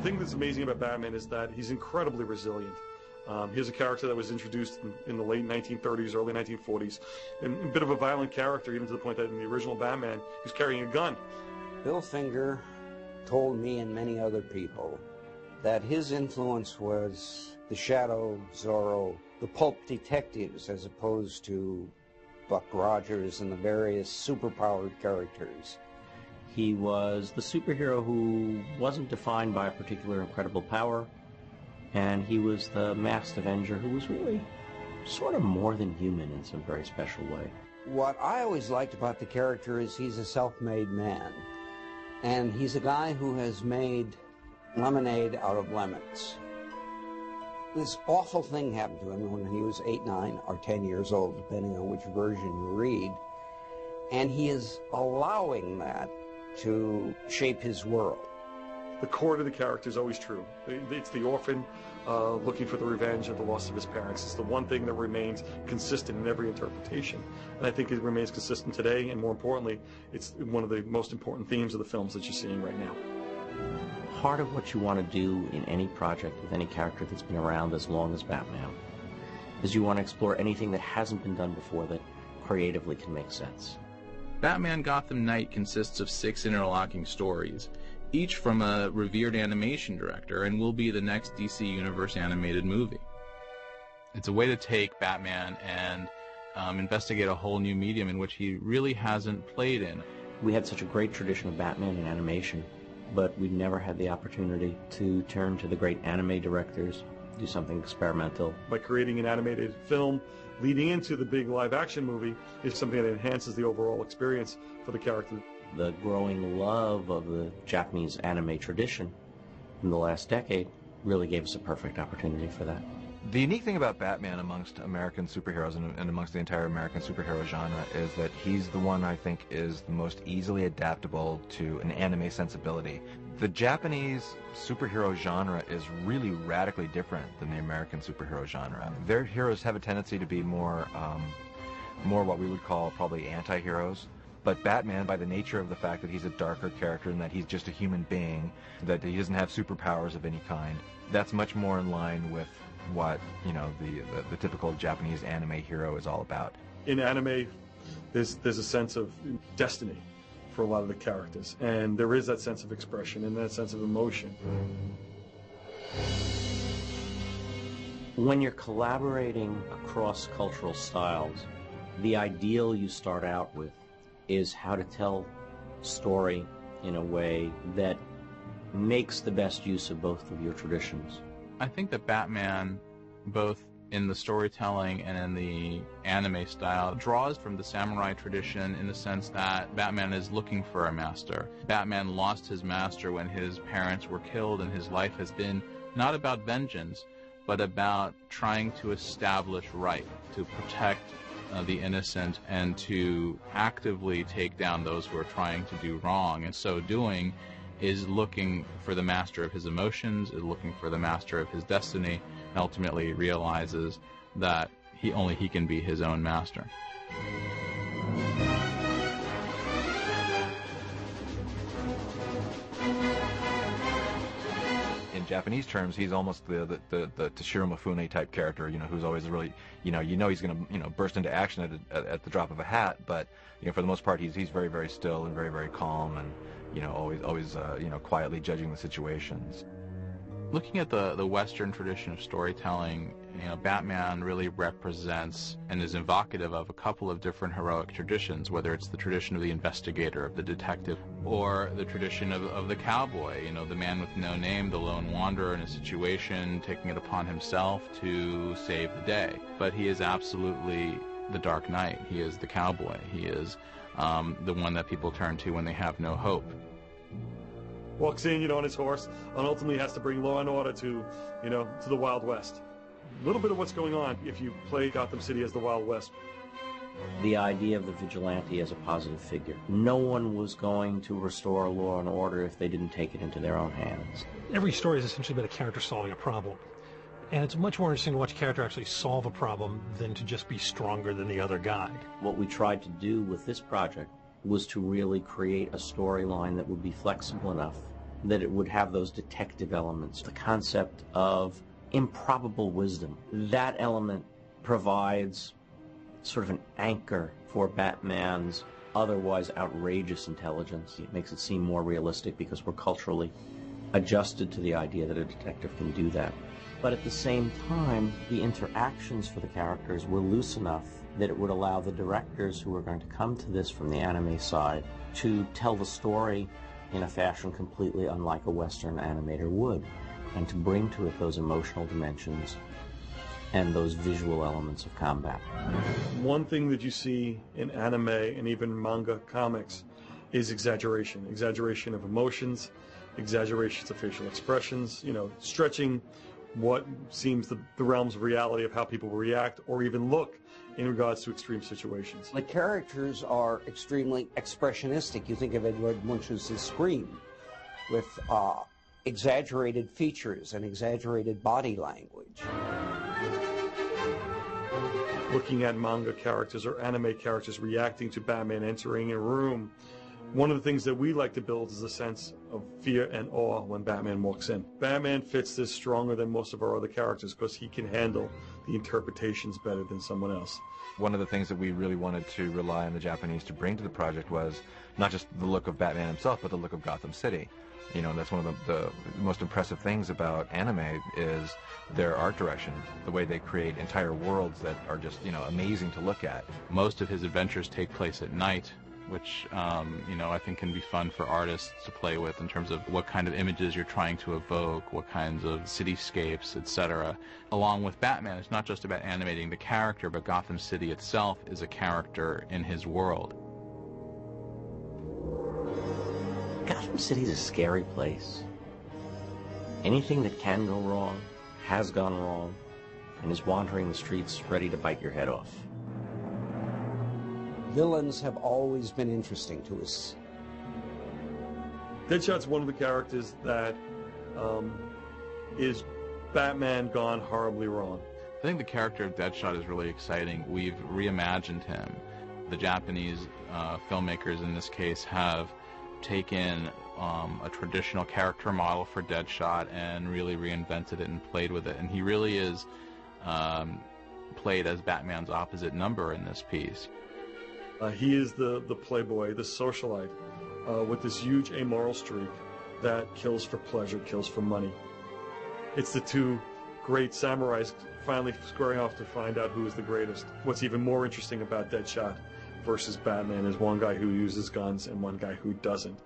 thing that's amazing about Batman is that he's incredibly resilient. He's a character that was introduced in the late 1930s, early 1940s, and a bit of a violent character, even to the point that in the original Batman, he was carrying a gun. Bill Finger told me and many other people that his influence was the Shadow, Zorro, the pulp detectives, as opposed to Buck Rogers and the various superpowered characters. He was the superhero who wasn't defined by a particular incredible power, and he was the masked Avenger who was really sort of more than human in some very special way. What I always liked about the character is he's a self-made man, and he's a guy who has made lemonade out of lemons. This awful thing happened to him when he was 8, 9, or 10 years old, depending on which version you read. And he is allowing that to shape his world. The core to the character is always true. It's the orphan looking for the revenge of the loss of his parents. It's the one thing that remains consistent in every interpretation. And I think it remains consistent today, and more importantly, it's one of the most important themes of the films that you're seeing right now. Part of what you want to do in any project with any character that's been around as long as Batman is you want to explore anything that hasn't been done before that creatively can make sense. Batman Gotham Knight consists of 6 interlocking stories, each from a revered animation director, and will be the next DC Universe animated movie. It's a way to take Batman and investigate a whole new medium in which he really hasn't played in. We had such a great tradition of Batman in animation, but we never had the opportunity to turn to the great anime directors, do something experimental. By creating an animated film leading into the big live-action movie is something that enhances the overall experience for the character. The growing love of the Japanese anime tradition in the last decade really gave us a perfect opportunity for that. The unique thing about Batman amongst American superheroes and amongst the entire American superhero genre is that he's the one I think is the most easily adaptable to an anime sensibility. The Japanese superhero genre is really radically different than the American superhero genre. Their heroes have a tendency to be more what we would call probably anti-heroes. But Batman, by the nature of the fact that he's a darker character and that he's just a human being, that he doesn't have superpowers of any kind, that's much more in line with what, you know, the typical Japanese anime hero is all about. In anime, there's a sense of destiny for a lot of the characters, and there is that sense of expression and that sense of emotion. When you're collaborating across cultural styles, the ideal you start out with is how to tell story in a way that makes the best use of both of your traditions. I think that Batman, both in the storytelling and in the anime style, draws from the samurai tradition in the sense that Batman is looking for a master. Batman lost his master when his parents were killed, and his life has been not about vengeance, but about trying to establish right, to protect the innocent, and to actively take down those who are trying to do wrong. And so doing is looking for the master of his emotions, is looking for the master of his destiny, and ultimately realizes that only he can be his own master. In Japanese terms, he's almost the Toshiro Mifune type character, you know, who's always really, you know he's going to, burst into action at the drop of a hat, but, for the most part, he's very, very still and very, very calm, and, always quietly judging the situations. Looking at the Western tradition of storytelling, Batman really represents and is evocative of a couple of different heroic traditions, whether it's the tradition of the investigator, of the detective, or the tradition of the cowboy, the man with no name, the lone wanderer in a situation, taking it upon himself to save the day. But he is absolutely the Dark Knight. He is the cowboy. He is the one that people turn to when they have no hope. Walks in, on his horse, and ultimately has to bring law and order to the Wild West. A little bit of what's going on if you play Gotham City as the Wild West. The idea of the vigilante as a positive figure. No one was going to restore law and order if they didn't take it into their own hands. Every story has essentially been a character solving a problem. And it's much more interesting to watch a character actually solve a problem than to just be stronger than the other guy. What we tried to do with this project was to really create a storyline that would be flexible enough that it would have those detective elements, the concept of improbable wisdom. That element provides sort of an anchor for Batman's otherwise outrageous intelligence. It makes it seem more realistic because we're culturally adjusted to the idea that a detective can do that. But at the same time, the interactions for the characters were loose enough that it would allow the directors who were going to come to this from the anime side to tell the story in a fashion completely unlike a Western animator would, and to bring to it those emotional dimensions and those visual elements of combat. One thing that you see in anime and even manga comics is exaggeration. Exaggeration of emotions, exaggerations of facial expressions, stretching what seems the realms of reality of how people react or even look in regards to extreme situations. The characters are extremely expressionistic. You think of Edward Munch's Scream with exaggerated features and exaggerated body language. Looking at manga characters or anime characters reacting to Batman entering a room, one of the things that we like to build is a sense of fear and awe when Batman walks in. Batman fits this stronger than most of our other characters because he can handle the interpretations better than someone else. One of the things that we really wanted to rely on the Japanese to bring to the project was not just the look of Batman himself, but the look of Gotham City. That's one of the most impressive things about anime is their art direction, the way they create entire worlds that are just, amazing to look at. Most of his adventures take place at night, which, I think can be fun for artists to play with in terms of what kind of images you're trying to evoke, what kinds of cityscapes, etc. Along with Batman, it's not just about animating the character, but Gotham City itself is a character in his world. Gotham City's a scary place. Anything that can go wrong has gone wrong and is wandering the streets ready to bite your head off. Villains have always been interesting to us. Deadshot's one of the characters that is Batman gone horribly wrong. I think the character of Deadshot is really exciting. We've reimagined him. The Japanese filmmakers in this case have taken a traditional character model for Deadshot and really reinvented it and played with it. And he really is played as Batman's opposite number in this piece. He is the playboy, the socialite, with this huge amoral streak that kills for pleasure, kills for money. It's the two great samurais finally squaring off to find out who is the greatest. What's even more interesting about Deadshot versus Batman is one guy who uses guns and one guy who doesn't.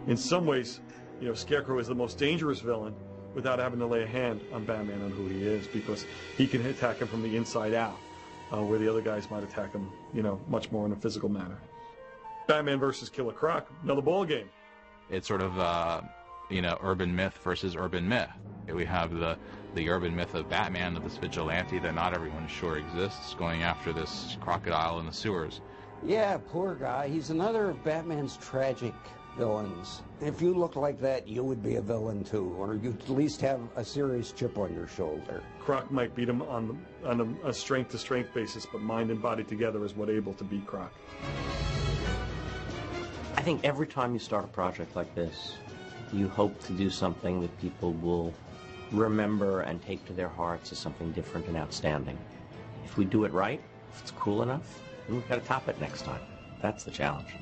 In some ways, Scarecrow is the most dangerous villain without having to lay a hand on Batman on who he is, because he can attack him from the inside out, where the other guys might attack him, much more in a physical manner. Batman versus Killer Croc, another ball game. It's sort of, urban myth versus urban myth. We have the urban myth of Batman, of this vigilante that not everyone sure exists, going after this crocodile in the sewers. Yeah, poor guy. He's another of Batman's tragic villains. If you look like that, you would be a villain too, or you'd at least have a serious chip on your shoulder. Croc might beat him on a strength-to-strength basis, but mind and body together is what able to beat Croc. I think every time you start a project like this, you hope to do something that people will remember and take to their hearts as something different and outstanding. If we do it right, if it's cool enough, then we've got to top it next time. That's the challenge.